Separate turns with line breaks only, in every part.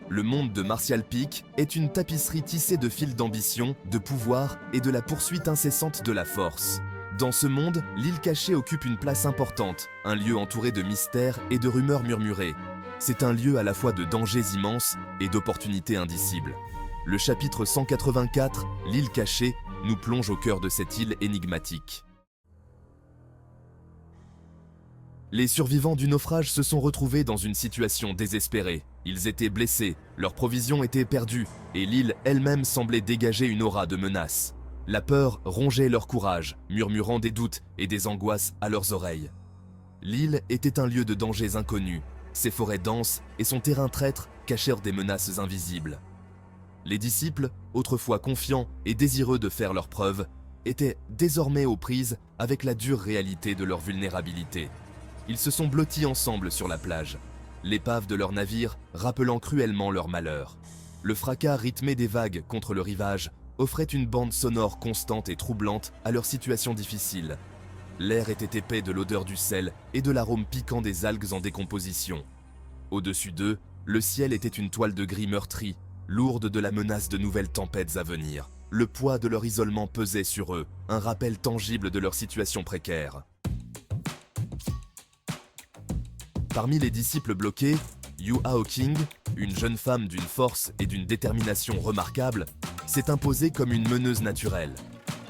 Le monde de Martial Peak est une tapisserie tissée de fils d'ambition, de pouvoir et de la poursuite incessante de la force. Dans ce monde, l'île cachée occupe une place importante, un lieu entouré de mystères et de rumeurs murmurées. C'est un lieu à la fois de dangers immenses et d'opportunités indicibles. Le chapitre 184, l'île cachée, nous plonge au cœur de cette île énigmatique. Les survivants du naufrage se sont retrouvés dans une situation désespérée. Ils étaient blessés, leurs provisions étaient perdues, et l'île elle-même semblait dégager une aura de menace. La peur rongeait leur courage, murmurant des doutes et des angoisses à leurs oreilles. L'île était un lieu de dangers inconnus. Ses forêts denses et son terrain traître cachèrent des menaces invisibles. Les disciples, autrefois confiants et désireux de faire leurs preuves, étaient désormais aux prises avec la dure réalité de leur vulnérabilité. Ils se sont blottis ensemble sur la plage, l'épave de leur navire rappelant cruellement leur malheur. Le fracas rythmé des vagues contre le rivage offrait une bande sonore constante et troublante à leur situation difficile. L'air était épais de l'odeur du sel et de l'arôme piquant des algues en décomposition. Au-dessus d'eux, le ciel était une toile de gris meurtri, lourde de la menace de nouvelles tempêtes à venir. Le poids de leur isolement pesait sur eux, un rappel tangible de leur situation précaire. Parmi les disciples bloqués, Yu Haoqing, une jeune femme d'une force et d'une détermination remarquables, s'est imposée comme une meneuse naturelle.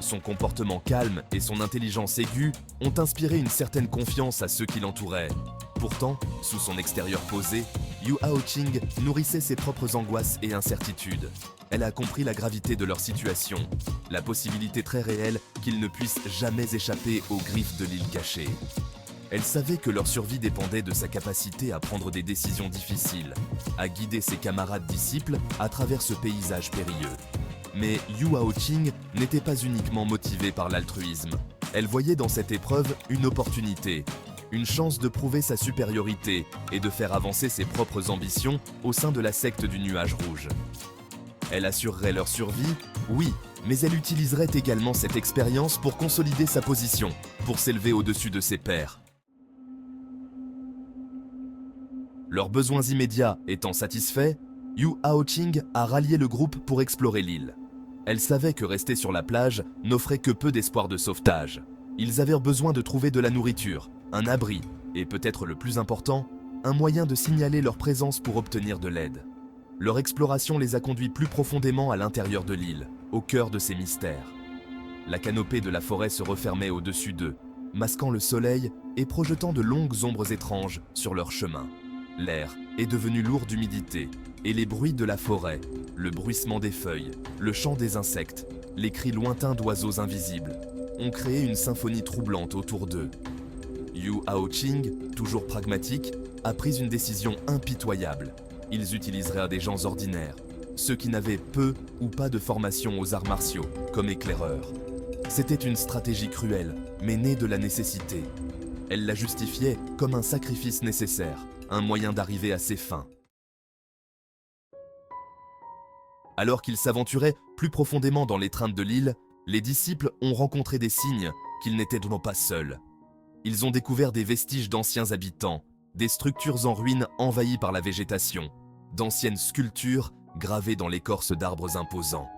Son comportement calme et son intelligence aiguë ont inspiré une certaine confiance à ceux qui l'entouraient. Pourtant, sous son extérieur posé, Yu Haoqing nourrissait ses propres angoisses et incertitudes. Elle a compris la gravité de leur situation, la possibilité très réelle qu'ils ne puissent jamais échapper aux griffes de l'île cachée. Elle savait que leur survie dépendait de sa capacité à prendre des décisions difficiles, à guider ses camarades disciples à travers ce paysage périlleux. Mais Yu Haoqing n'était pas uniquement motivée par l'altruisme. Elle voyait dans cette épreuve une opportunité, une chance de prouver sa supériorité et de faire avancer ses propres ambitions au sein de la secte du nuage rouge. Elle assurerait leur survie, oui, mais elle utiliserait également cette expérience pour consolider sa position, pour s'élever au-dessus de ses pairs. Leurs besoins immédiats étant satisfaits, Yu Haoqing a rallié le groupe pour explorer l'île. Elle savait que rester sur la plage n'offrait que peu d'espoir de sauvetage. Ils avaient besoin de trouver de la nourriture, un abri, et peut-être le plus important, un moyen de signaler leur présence pour obtenir de l'aide. Leur exploration les a conduits plus profondément à l'intérieur de l'île, au cœur de ses mystères. La canopée de la forêt se refermait au-dessus d'eux, masquant le soleil et projetant de longues ombres étranges sur leur chemin. L'air est devenu lourd d'humidité, et les bruits de la forêt, le bruissement des feuilles, le chant des insectes, les cris lointains d'oiseaux invisibles, ont créé une symphonie troublante autour d'eux. Yu Haoqing, toujours pragmatique, a pris une décision impitoyable. Ils utiliseraient des gens ordinaires, ceux qui n'avaient peu ou pas de formation aux arts martiaux, comme éclaireurs. C'était une stratégie cruelle, mais née de la nécessité. Elle la justifiait comme un sacrifice nécessaire, un moyen d'arriver à ses fins. Alors qu'ils s'aventuraient plus profondément dans l'étreinte de l'île, les disciples ont rencontré des signes qu'ils n'étaient donc pas seuls. Ils ont découvert des vestiges d'anciens habitants, des structures en ruine envahies par la végétation, d'anciennes sculptures gravées dans l'écorce d'arbres imposants.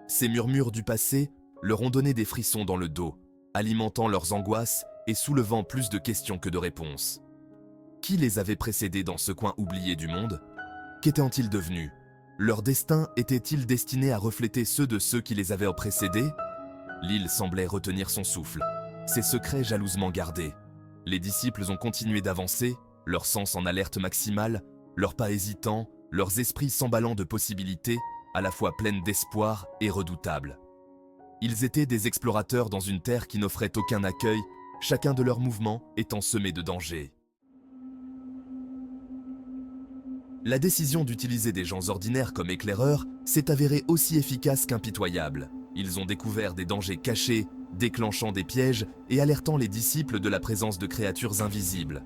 Ces murmures du passé leur ont donné des frissons dans le dos, alimentant leurs angoisses et soulevant plus de questions que de réponses. Qui les avait précédés dans ce coin oublié du monde? Qu'étaient-ils devenus? Leur destin était-il destiné à refléter ceux de ceux qui les avaient précédés? L'île semblait retenir son souffle, ses secrets jalousement gardés. Les disciples ont continué d'avancer, leurs sens en alerte maximale, leurs pas hésitants, leurs esprits s'emballant de possibilités, à la fois pleines d'espoir et redoutables. Ils étaient des explorateurs dans une terre qui n'offrait aucun accueil, chacun de leurs mouvements étant semé de dangers. La décision d'utiliser des gens ordinaires comme éclaireurs s'est avérée aussi efficace qu'impitoyable. Ils ont découvert des dangers cachés, déclenchant des pièges et alertant les disciples de la présence de créatures invisibles.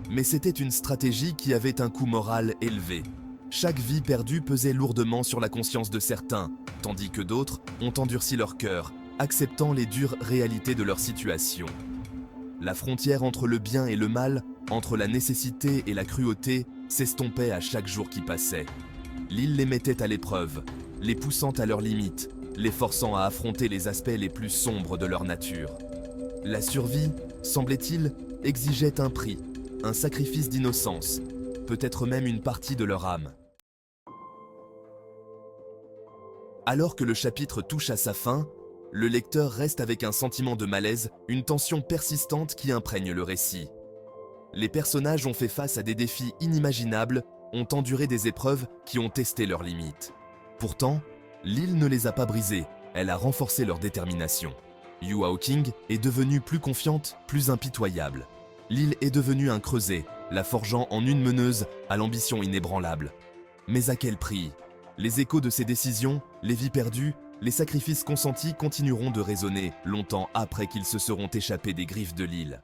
Mais c'était une stratégie qui avait un coût moral élevé. Chaque vie perdue pesait lourdement sur la conscience de certains, tandis que d'autres ont endurci leur cœur, acceptant les dures réalités de leur situation. La frontière entre le bien et le mal, entre la nécessité et la cruauté, s'estompait à chaque jour qui passait. L'île les mettait à l'épreuve, les poussant à leurs limites, les forçant à affronter les aspects les plus sombres de leur nature. La survie, semblait-il, exigeait un prix, un sacrifice d'innocence, peut-être même une partie de leur âme. Alors que le chapitre touche à sa fin, le lecteur reste avec un sentiment de malaise, une tension persistante qui imprègne le récit. Les personnages ont fait face à des défis inimaginables, ont enduré des épreuves qui ont testé leurs limites. Pourtant, l'île ne les a pas brisés, elle a renforcé leur détermination. Yu Haoqing est devenue plus confiante, plus impitoyable. L'île est devenue un creuset, la forgeant en une meneuse à l'ambition inébranlable. Mais à quel prix ? Les échos de ces décisions, les vies perdues, les sacrifices consentis continueront de résonner longtemps après qu'ils se seront échappés des griffes de l'île.